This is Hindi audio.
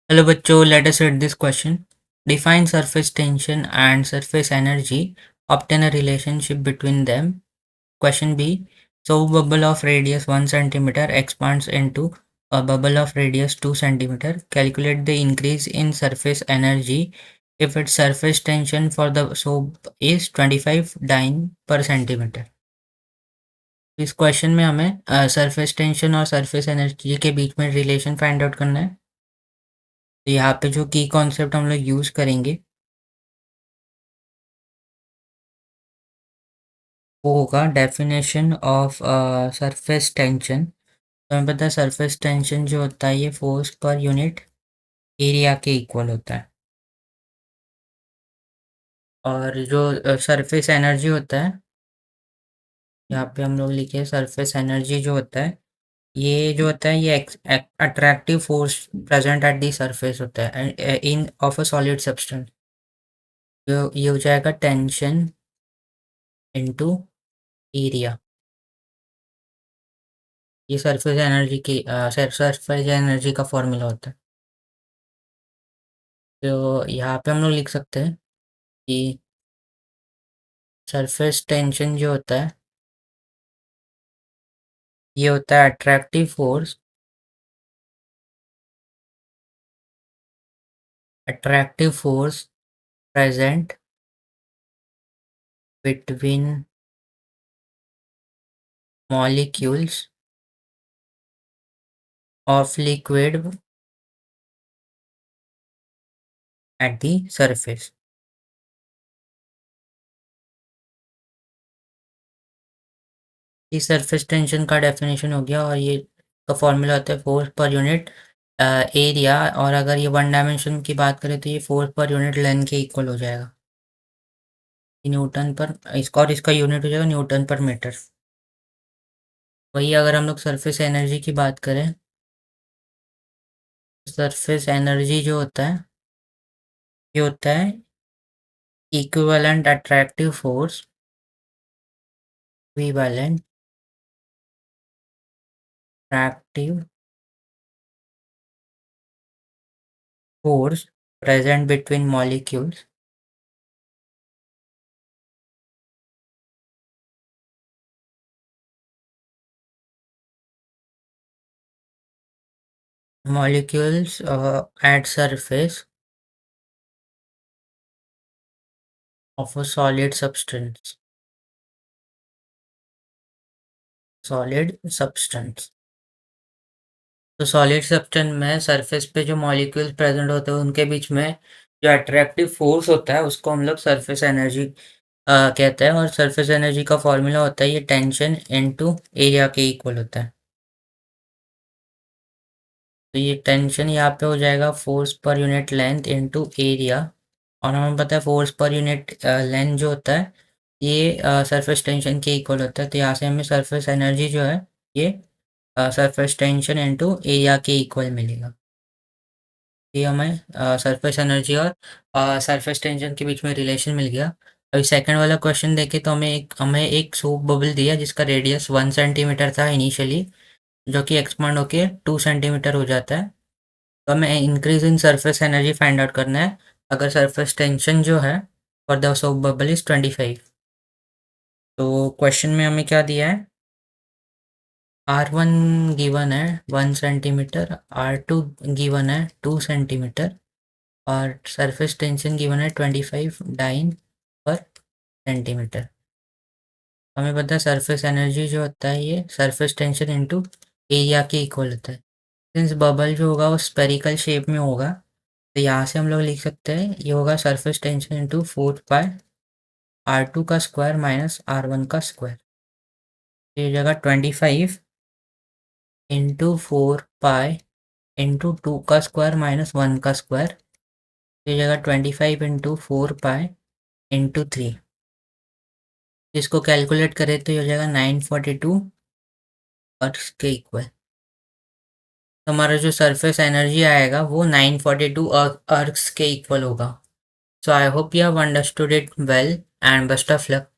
Hello बच्चों, let us read this question. Define surface tension and surface energy. Obtain a relationship between them. Question B. So bubble of radius 1 centimeter expands into a bubble of radius 2 centimeter. Calculate the increase in surface energy if its surface tension for the soap is 25 dyne per centimeter. इस क्वेश्चन में हमें सरफेस टेंशन और सरफेस एनर्जी के बीच में रिलेशन फाइंड आउट करना है। तो यहाँ पे जो की कॉन्सेप्ट हम लोग यूज करेंगे वो होगा डेफिनेशन ऑफ सरफेस टेंशन। तो हमें पता है सरफेस टेंशन जो होता है ये फोर्स पर यूनिट एरिया के इक्वल होता है। और जो सरफेस एनर्जी होता है, यहाँ पे हम लोग लिखे सरफेस एनर्जी जो होता है ये attractive force present at the surface होता है इन ऑफ अ सॉलिड सब्सटेंस। जो ये हो जाएगा टेंशन इनटू एरिया। ये सरफेस एनर्जी की सरफेस एनर्जी का फॉर्मूला होता है। तो यहाँ पे हम लोग लिख सकते हैं कि सरफेस टेंशन जो होता है ये होता है attractive force present between molecules of liquid at the surface. इस सरफेस टेंशन का डेफिनेशन हो गया और ये का फॉर्मूला होता है फोर्स पर यूनिट एरिया। और अगर ये वन डायमेंशन की बात करें तो ये फोर्स पर यूनिट लेंथ के इक्वल हो जाएगा। न्यूटन पर इसका और इसका यूनिट हो जाएगा न्यूटन पर मीटर। वही अगर हम लोग सरफेस एनर्जी की बात करें, सरफेस एनर्जी जो होता है ये होता है equivalent attractive force equivalent attractive force present between molecules at surface of a solid substance। तो सॉलिड सब्सटेंस में सरफेस पे जो मॉलिक्यूल्स प्रेजेंट होते हैं उनके बीच में जो अट्रैक्टिव फोर्स होता है उसको हम लोग सरफेस एनर्जी कहते हैं। और सरफेस एनर्जी का फॉर्मूला होता है ये टेंशन इनटू एरिया के इक्वल होता है। तो ये टेंशन यहाँ पे हो जाएगा force per unit length into area. और हमें पता है फोर्स पर यूनिट लेंथ जो होता है ये सरफेस टेंशन के इक्वल होता है। तो यहाँ से हमें सरफेस एनर्जी जो है ये सरफेस टेंशन इनटू एरिया के इक्वल मिलेगा। ये हमें सरफेस एनर्जी और सरफेस टेंशन के बीच में रिलेशन मिल गया। अभी सेकंड वाला क्वेश्चन देखें तो हमें एक सोप बबल दिया जिसका रेडियस 1 सेंटीमीटर था इनिशियली, जो कि एक्सपांड होके 2 सेंटीमीटर हो जाता है। तो हमें increase in surface energy find out करना है अगर सरफेस टेंशन जो है for the soap bubble is 25। तो क्वेश्चन में हमें क्या दिया है, R1 गिवन है 1 सेंटीमीटर, R2 गिवन है 2 सेंटीमीटर और सरफेस टेंशन गिवन है 25 डाइन पर सेंटीमीटर। हमें पता है सरफेस एनर्जी जो होता है ये सरफेस टेंशन इनटू एरिया के इक्वल होता है। सिंस बबल जो होगा वो स्पेरिकल शेप में होगा तो यहाँ से हम लोग लिख सकते हैं ये होगा सरफेस टेंशन इनटू 4 पाई R2 का स्क्वायर माइनस R1 का स्क्वायर। ये जगह 25 इंटू 4 पाई इंटू 2 का स्क्वायर माइनस 1 का स्क्वायर। ये जगह 25 इंटू 4 पाई इंटू 3। इसको कैलकुलेट करें तो ये हो जाएगा 942 अर्थ के इक्वल। तो हमारा जो सरफेस एनर्जी आएगा वो 942 अर्थ्स के इक्वल होगा। So I hope you have understood it well and best of luck.